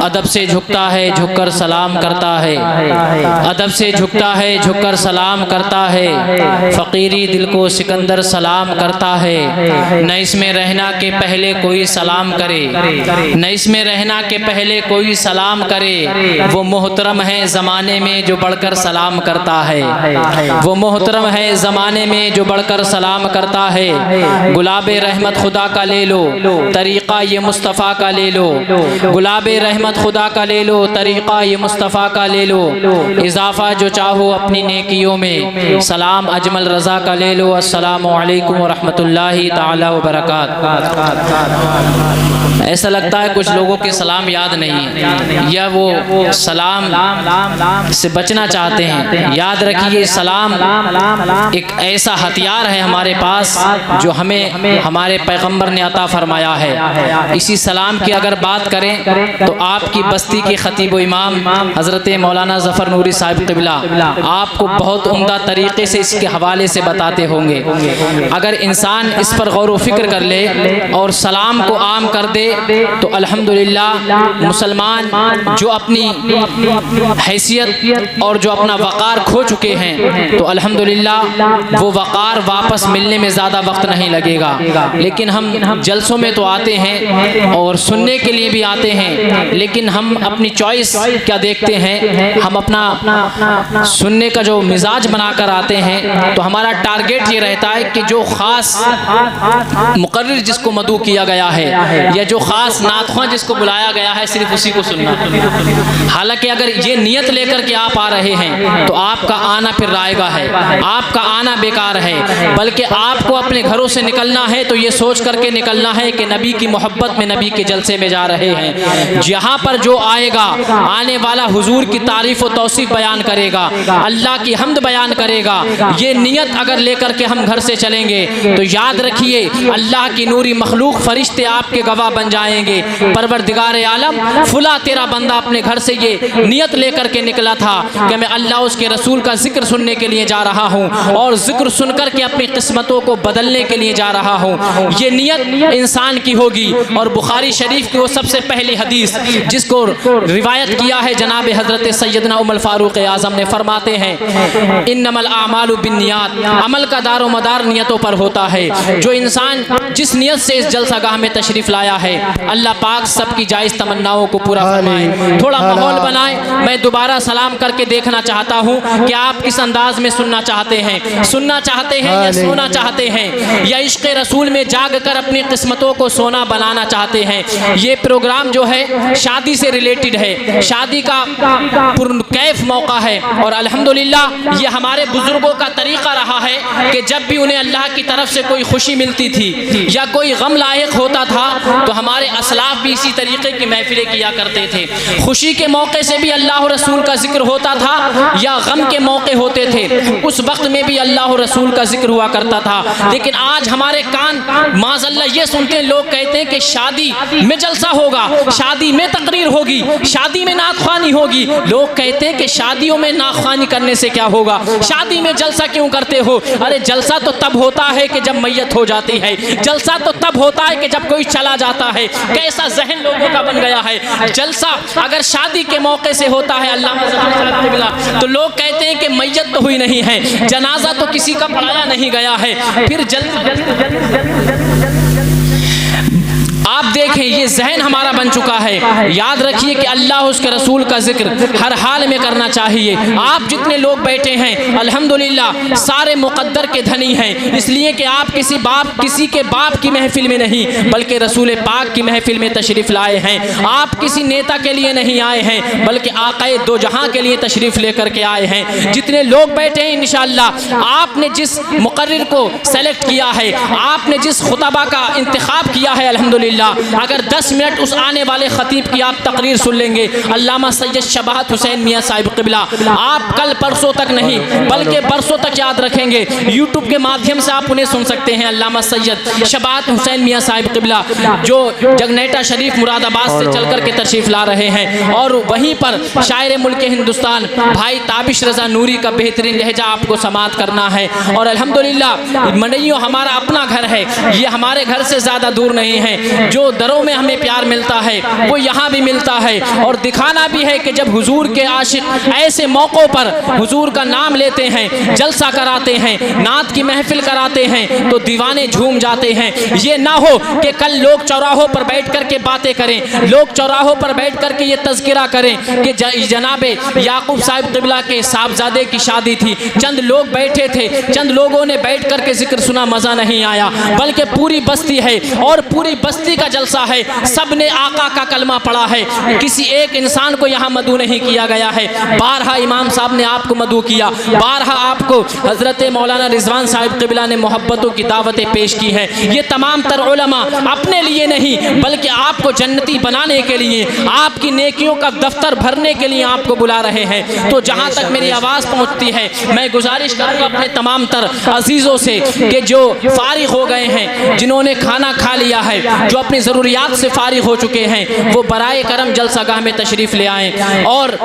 अदब से झुकता है झुककर सलाम करता है, अदब से झुकता है झुककर सलाम करता है। फ़कीरी दिल को सिकंदर सलाम करता है। न इसमें रहना के पहले कोई सलाम करे, न इसमें रहना के पहले कोई सलाम करे। वो मोहतरम है ज़माने में जो बढ़कर सलाम करता है, वो मोहतरम है ज़माने में जो बढ़कर सलाम करता है। गुलाब रहमत खुदा का ले लो, तरीक़ा ये मुस्तफ़ा का ले लो। गुलाब रहमत खुदा का ले लो, तरीक़ा ये मुस्तफ़ा का ले लो। इजाफ़ा जो चाहो अपनी नेकियों में, सलाम अजमल रज़ा का ले लो। अस्सलामु अलैकुम व रहमतुल्लाहि ताला व बरकातहू। ऐसा लगता है कुछ लोगों के सलाम याद नहीं है, या वो सलाम से बचना चाहते हैं। याद रखिए, सलाम एक ऐसा हथियार है हमारे पास जो हमें हमारे पैगंबर ने अता फरमाया है। इसी सलाम की अगर बात करें तो आपकी बस्ती के खतीब व इमाम हज़रत मौलाना ज़फ़र नूरी साहिब क़िबला आपको बहुत उम्दा तरीक़े से इसके हवाले से बताते होंगे। अगर इंसान इस पर गौर व फिक्र कर ले और सलाम को आम कर दे तो अल्हम्दुलिल्लाह मुसलमान जो अपनी हैसियत और जो अपना वक़ार खो चुके हैं तो अल्हम्दुलिल्लाह वो वक़ार वापस मिलने में ज़्यादा वक्त नहीं लगेगा। लेकिन हम जलसों में तो आते हैं और सुनने के लिए भी आते हैं, लेकिन हम अपनी चॉइस क्या देखते हैं, हम अपना सुनने का जो मिजाज बनाकर आते हैं तो हमारा टारगेट ये रहता है कि जो ख़ास मुकर्रिर जिसको मदू किया गया है या जो ख़ास नातख़्वां जिसको बुलाया गया है सिर्फ उसी को सुनना। हालांकि अगर ये नियत लेकर के आप आ रहे हैं तो आपका आना फिर रायगा है, आपका आना बेकार है। बल्कि आपको अपने घरों से निकलना है तो ये सोच करके निकलना है कि नबी की मोहब्बत में नबी के जलसे में जा रहे हैं। जहाँ पर जो आएगा, आने वाला हुजूर की तारीफ़ व तौसीफ़ बयान करेगा, अल्लाह की हम्द बयान करेगा। ये नियत अगर लेकर के हम घर से चलेंगे तो याद रखिए अल्लाह की नूरी मखलूक फरिश्ते आपके गवाह बन जाएंगे। परवरदिगार आलम फुला तेरा बंदा अपने घर से ये नियत लेकर के निकला था कि मैं अल्लाह उसके रसूल का जिक्र सुनने के लिए जा रहा हूँ और जिक्र सुनकर के अपनी किस्मतों को बदलने के लिए जा रहा हूँ। ये नियत इंसान की होगी। और बुखारी शरीफ की वो सबसे पहली हदीस जिसको रिवायत किया है जनाब हज़रत सैयदना उमर फारूक आज़म ने, फरमाते हैं इन्नमल आमालु बिन्नियात, अमल का दारो मदार नियतों पर होता है। जो इंसान जिस नियत से इस जलसागाह में तशरीफ़ लाया है अल्लाह पाक सबकी जायज़ तमन्नाओं को पूरा फरमाए। थोड़ा माहौल बनाए। मैं दोबारा सलाम करके देखना चाहता हूँ कि आप किस अंदाज में सुनना चाहते हैं, सुनना चाहते हैं या सोना चाहते हैं, या इश्क़ रसूल में जाग कर अपनी किस्मतों को सोना बनाना चाहते हैं। ये प्रोग्राम जो है शादी से रिलेटेड है, शादी का पुरकैफ मौका है और अल्हम्दुलिल्लाह ये हमारे बुजुर्गों का तरीक़ा रहा है कि जब भी उन्हें अल्लाह की तरफ से कोई खुशी मिलती थी या कोई गम लायक होता था तो हमारे असलाफ भी इसी तरीके की महफिलें किया करते थे। खुशी के मौके से भी अल्लाह और रसूल का जिक्र होता था या गम के मौके होते थे, उस वक्त में भी अल्लाह और रसूल का जिक्र हुआ करता था। लेकिन आज हमारे कान माज़अल्लाह ये सुनते हैं, लोग कहते हैं कि शादी में जलसा होगा, शादी में तकरीर होगी, शादी में नातख़्वानी होगी। लोग कहते हैं कि शादियों में नातख़्वानी करने से क्या होगा, शादी में जलसा क्यों करते हो? अरे जलसा तो तब होता है कि जब मैयत हो जाती है, जलसा तो तब होता है कि जब कोई चला जाता है। कैसा जहन लोगों का बन गया है। जलसा अगर शादी के मौके से होता है अल्लाह तो लोग कहते हैं कि मैयत तो हुई नहीं है, जनाजा तो किसी का पढ़ाया नहीं गया है। फिर आप देखें ये जहन हमारा बन चुका है। याद रखिए कि अल्लाह उसके रसूल का जिक्र हर हाल में करना चाहिए। आप जितने लोग बैठे हैं अल्हम्दुलिल्लाह सारे मुक़द्दर के धनी हैं, इसलिए कि आप किसी के बाप की महफिल में नहीं बल्कि रसूल पाक की महफिल में तशरीफ़ लाए हैं। आप किसी नेता के लिए नहीं आए हैं बल्कि आक़ाए दो जहां के लिए तशरीफ़ लेकर के आए हैं। जितने लोग बैठे हैं इंशाअल्लाह आपने जिस मुक़र्रिर को सेलेक्ट किया है, आपने जिस खुतबा का इंतखाब किया है अल्हम्दुलिल्लाह अगर 10 मिनट उस आने वाले खतीब की आप तकरीर सुन लेंगे, अल्लामा सैयद शबाहत हुसैन मियाँ साहिब क़िबला, आप कल परसों तक नहीं बल्कि बरसों तक याद रखेंगे। यूट्यूब के माध्यम से आप उन्हें सुन सकते हैं। अल्लामा सैयद शबाहत हुसैन मियाँ साहिब क़िबला जो जगनेटा शरीफ मुरादाबाद से चल कर के तशरीफ़ ला रहे हैं, और वहीं पर शायर मुल्क हिंदुस्तान भाई ताबिश रज़ा नूरी का बेहतरीन लहजा आपको समात करना है। और अल्हम्दुलिल्लाह मनइयों हमारा अपना घर है, ये हमारे घर से ज़्यादा दूर नहीं है। जो घरों में हमें प्यार मिलता है वो यहाँ भी मिलता है। और दिखाना भी है कि जब हुजूर के आशिक ऐसे मौक़ों पर हुजूर का नाम लेते हैं, जलसा कराते हैं, नात की महफिल कराते हैं तो दीवाने झूम जाते हैं। ये ना हो कि कल लोग चौराहों पर बैठ कर के बातें करें, लोग चौराहों पर बैठ कर के ये तज़किरा करें कि जनाबे याकूब साहिब क़िबला के साहबजादे की शादी थी, चंद लोग बैठे थे, चंद लोगों ने बैठ कर के जिक्र सुना, मज़ा नहीं आया, बल्कि पूरी बस्ती है और पूरी बस्ती का जलसा है, सब ने आका का कलमा पढ़ा है, किसी एक इंसान को यहाँ मदू नहीं किया गया है। बारहा इमाम साहब ने आपको मदू किया, बारहा आपको हज़रत मौलाना रिजवान साहिब क़िबला ने मोहब्बतों की दावतें पेश की हैं। ये तमाम तर उलमा अपने लिए नहीं बल्कि आपको जन्नती बनाने के लिए, आपकी नेकियों का दफ्तर भरने के लिए आपको बुला रहे हैं। तो जहाँ तक मेरी आवाज़ पहुँचती है मैं गुजारिश करूँगा अपने तमाम तर अजीज़ों से कि जो फारिग हो गए हैं, जिन्होंने खाना खा लिया है, जो अपनी ज़रूरियात से फारिग हो चुके हैं, वो बराए करम जलसागाह में तशरीफ़ ले आएँ। और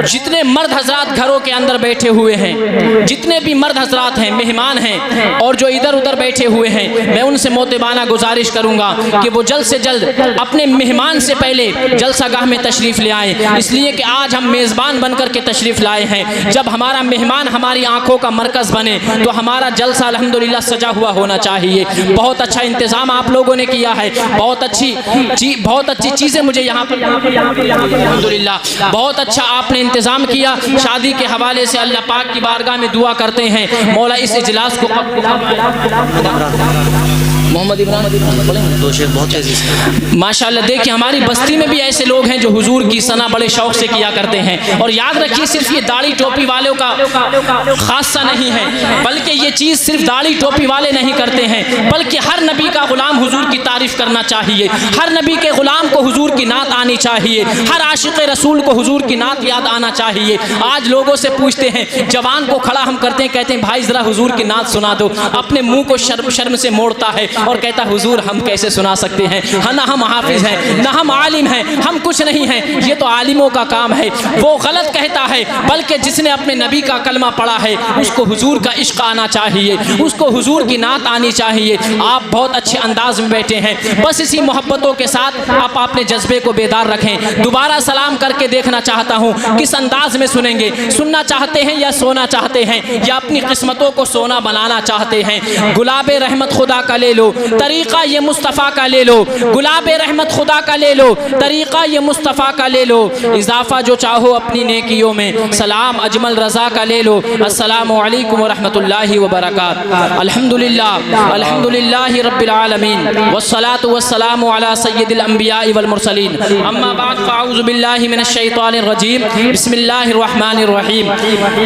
जितने मर्द हजरात घरों के अंदर बैठे हुए हैं, जितने भी मर्द हजरात हैं, मेहमान हैं और जो इधर उधर बैठे हुए हैं, मैं उनसे मोतबाना गुजारिश करूँगा कि वो जल्द से जल्द अपने मेहमान से पहले जलसागाह में तशरीफ़ ले आएँ, इसलिए कि आज हम मेज़बान बन कर के तशरीफ़ लाए हैं। जब हमारा मेहमान हमारी आँखों का मरकज़ बने तो हमारा जलसा अल्हम्दुलिल्लाह सजा हुआ होना चाहिए। बहुत अच्छा इंतज़ाम आप लोगों ने किया है, बहुत अच्छी चीज़ें मुझे यहाँ पर अल्हम्दुलिल्लाह बहुत अच्छा आपने इंतज़ाम किया। शादी के हवाले से अल्लाह पाक की बारगाह में दुआ करते हैं मौला इस इजलास को मोहम्मद इमरान दो शेर बहुत तेज़ी माशाअल्लाह। देखिए हमारी बस्ती में भी ऐसे लोग हैं जो हुजूर की सना बड़े शौक़ से किया करते हैं। और याद रखिए सिर्फ ये दाढ़ी टोपी वालों का खासा नहीं है, बल्कि ये चीज़ सिर्फ दाढ़ी टोपी वाले नहीं करते हैं, बल्कि हर नबी का ग़ुलाम हुजूर की तारीफ़ करना चाहिए, हर नबी के ग़ुलाम को हुजूर की नात आनी चाहिए, हर आशिक़ रसूल को हुजूर की नात याद आना चाहिए। आज लोगों से पूछते हैं, जवान को खड़ा हम करते हैं, कहते हैं भाई ज़रा हुजूर की नात सुना दो, अपने मुँह को शर्म से मोड़ता है और कहता हुजूर हम कैसे सुना सकते हैं, ना हम हाफिज हैं, ना हम आलिम हैं, हम कुछ नहीं हैं, ये तो आलिमों का काम है। वो गलत कहता है, बल्कि जिसने अपने नबी का कलमा पढ़ा है उसको हुजूर का इश्क आना चाहिए, उसको हुजूर की नात आनी चाहिए। आप बहुत अच्छे अंदाज में बैठे हैं, बस इसी मोहब्बतों के साथ आप अपने जज्बे को बेदार रखें। दोबारा सलाम करके देखना चाहता हूँ किस अंदाज में सुनेंगे, सुनना चाहते हैं या सोना चाहते हैं, या अपनी किस्मतों को सोना बनाना चाहते हैं। गुलाबे रहमत खुदा का ले लो, तरीक़ा ये मुस्तफ़ा का ले लो, गुलाबे रहमत खुदा का ले लो, तरीक़ा ये मुस्तफ़ा का ले लो, इजाफ़ा जो चाहो अपनी नेकियों में, सलाम अजमल रज़ा का ले लो। अस्सलामु अलैकुम व रहमतुल्लाहि व बरकातुहू। अल्हम्दुलिल्लाह अल्हम्दुलिल्लाहि रब्बिल आलमीन वस्सलातु वस्सलामु अला सय्यिदिल अंबियाइ वल मुरसलीन। अम्मा बाद फ़अऊज़ु बिल्लाहि मिनश शैतानिर रजीम। बिस्मिल्लाहिर रहमानिर रहीम।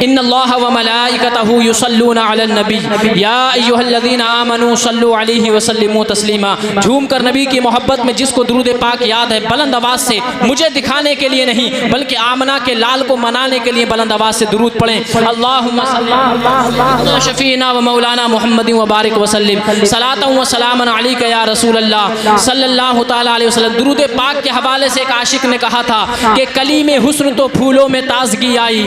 इन्नल्लाह व मलाइकतहू युसल्लूना अलन नबी या अय्युहल्लज़ीना आमनू सल्लु अलैहि वसल्लिमू तस्लीमा। झूम कर नबी की मोहब्बत में जिसको दुरूद पाक याद है, बुलंद आवाज़ से, मुझे दिखाने के लिए नहीं बल्कि आमना के लाल को मनाने के लिए बुलंद आवाज़ से दुरूद पढ़ें। अल्लाहुम्मा सल्ली अला शफीना व मौलाना मुहम्मद व बारिक वसल्लिम सलातन व सलामन अलैका या रसूल अल्लाह सल्लल्लाहु तआला अलैहि वसल्लम। दुरूद पाक के हवाले से एक आशिक ने कहा था कि कली में हुस्न तो फूलों में ताजगी आई,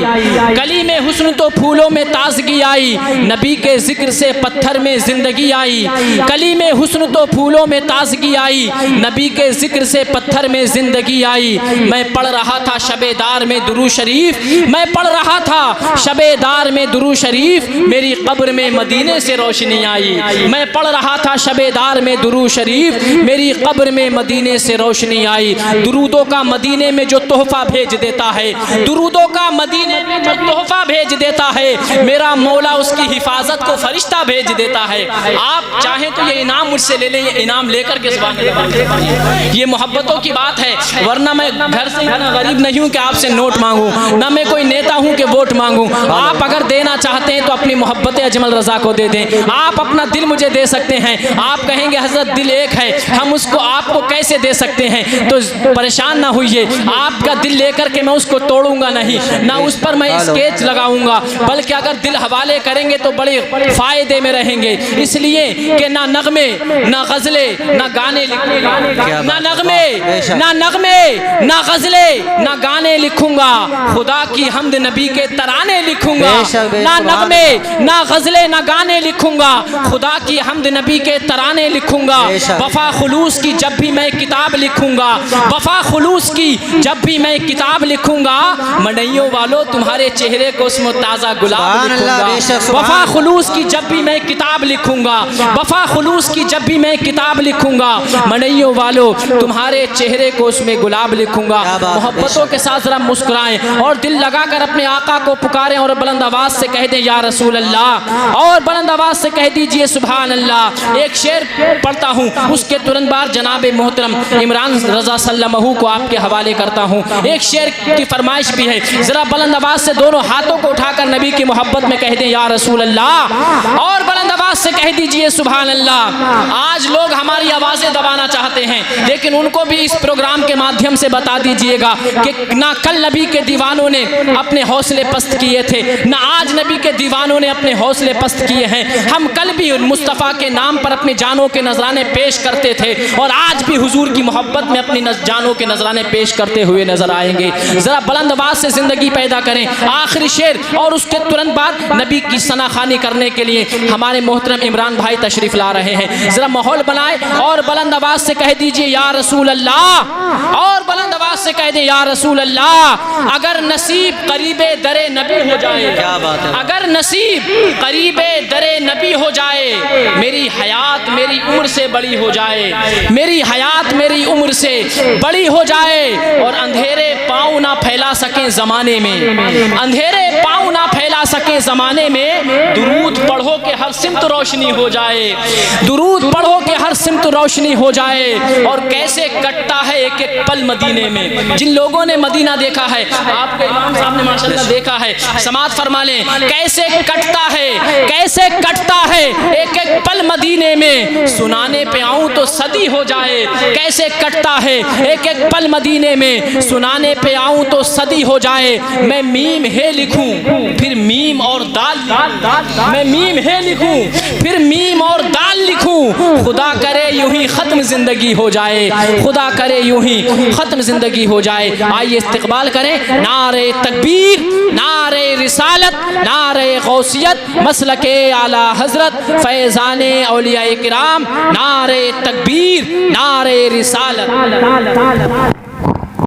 कली में हुस्न तो फूलों में ताजगी आई, नबी के जिक्र से पत्थर में जिंदगी आई। कली में हुस्न तो फूलों में ताजगी आई, नबी के जिक्र से पत्थर में जिंदगी आई। मैं पढ़ रहा था शबेदार में दुरूद शरीफ, मैं पढ़ रहा था शबेदार में दुरूद शरीफ, मेरी कब्र में मदीने से रोशनी आई। मैं पढ़ रहा था शबेदार में दुरूद शरीफ, मेरी कब्र में मदीने से रोशनी आई। दुरूदों का मदीने में जो तोहफा भेज देता है, दुरूदों का मदीने में जो तोहफा भेज देता है, मेरा मौला उसकी हिफाजत को फरिश्ता भेज देता है। आप चाहें तो ये इनाम मुझसे ले लें, ये इनाम लेकर के ये मोहब्बतों की बात है, वरना मैं घर से इतना गरीब नहीं हूँ कि आपसे नोट मांगूँ, ना मैं कोई नेता हूँ कि वोट मांगूँ। आप अगर देना चाहते हैं तो अपनी मोहब्बत अजमल रज़ा को दे दें, आप अपना दिल मुझे दे सकते हैं। आप कहेंगे हज़रत दिल एक है, हम उसको आपको कैसे दे सकते हैं, तो परेशान ना होइए, आपका दिल लेकर के मैं उसको तोड़ूंगा नहीं, ना उस पर मैं स्केच लगाऊंगा, बल्कि अगर दिल हवाले करेंगे तो बड़े फ़ायदे में रहेंगे। इसलिए कि ना नगमे नगमे, ना गजले, ना गाने लिखूंगा, ना नगमे, ना नगमे, ना गजले, ना गाने लिखूंगा, खुदा की हमद नबी के तराने लिखूंगा। ना नगमे, ना गजले, ना गाने लिखूंगा, खुदा की हमद नबी के तराने लिखूंगा। वफा खुलूस की जब भी मैं किताब लिखूंगा, वफा खुलूस की जब भी मैं किताब लिखूंगा, मडइयों वालों तुम्हारे चेहरे को उसमें ताज़ा गुलाब लिखूंगा। वफा खुलूस की जब भी मैं किताब लिखूंगा, वफा खुलूस की जब भी मैं किताब लिखूंगा, मडइयों वालों तुम्हारे चेहरे को उसमें गुलाब लिखूंगा। मोहब्बतों के साथ जरा मुस्कुराएं और दिल लगाकर अपने आका को पुकारें और बुलंद आवाज से कह दें या रसूल अल्लाह, और बुलंद आवाज से कह दीजिए सुभान अल्लाह। एक शेर पढ़ता हूँ, उसके तुरंत बाद जनाब मोहतरम इमरान रजा सल्लमहू को आपके हवाले करता हूँ। एक शेर की फरमाइश भी है, जरा बुलंद आवाज से दोनों हाथों को उठाकर नबी की मोहब्बत में कह दें या रसूल अल्लाह, और बुलंद आवाज से कह दीजिए सुभान अल्लाह। आज लोग हमारी आवाजें दबाना चाहते हैं, लेकिन उनको भी इस प्रोग्राम के माध्यम से बता दीजिएगा कि ना कल नबी के दीवानों ने अपने हौसले पस्त किए थे, ना आज नबी के दीवानों ने अपने हौसले पस्त किए हैं। हम कल भी मुस्तफ़ा के नाम पर अपनी जानों के नजराने पेश करते थे और आज भी हुजूर की मोहब्बत में अपनी जानों के नजराने पेश करते हुए नजर आएंगे। जरा बुलंद आवाज से जिंदगी पैदा करें। आखिरी शेर और उसके तुरंत बाद नबी की सनाखानी करने के लिए हमारे मोहतरम इमरान भाई तशरीफ ला रहे हैं। जरा माहौल बनाए और बुलंद आवाज से कह दीजिए या रसूल अल्लाह, और बुलंद आवाज से कह दे या रसूल अल्लाह। अगर नसीब करीबे दरे नबी हो जाए, क्या बात है, अगर नसीब करीबे दरे नबी हो जाए, मेरी हयात मेरी उम्र से बड़ी हो जाए, मेरी हयात मेरी उम्र से बड़ी हो जाए, और अंधेरे पाँव ना फैला सके जमाने में, अंधेरे पाँव ना फैला सके जमाने में, दुरूद पढ़ो के हर सिमत रोशनी हो जाए, दुरूद पढ़ो के हर सिमत रोशनी हो जाए। और कैसे कटता है एक एक पल मदीने में। जिन लोगों ने मदीना देखा है, आपके इमाम साहब ने माशाअल्लाह देखा है, समात फरमा लें, कैसे कटता है, कैसे कटता है एक एक पल मदीने में, सुनाने पे आऊं तो सदी हो जाए। कैसे कटता है एक एक पल मदीने में, सुनाने पे आऊं तो सदी हो जाए। मैं मीम है लिखूं फिर मीम और दाल, मैं मीम है लिखूं फिर मीम और दाल लिखूं, खुदा करे यूं ही खत्म जिंदगी हो जाए, खुदा करे यूं ही खत्म जिंदगी हो जाए। आइए इस्तिकबाल करें। नारे तकबीर, नारे रिसालत, नारे गौसियत, मसलके आला हजरत फैजाने औलिया किराम, नारे तकबीर, नारे रिसालत।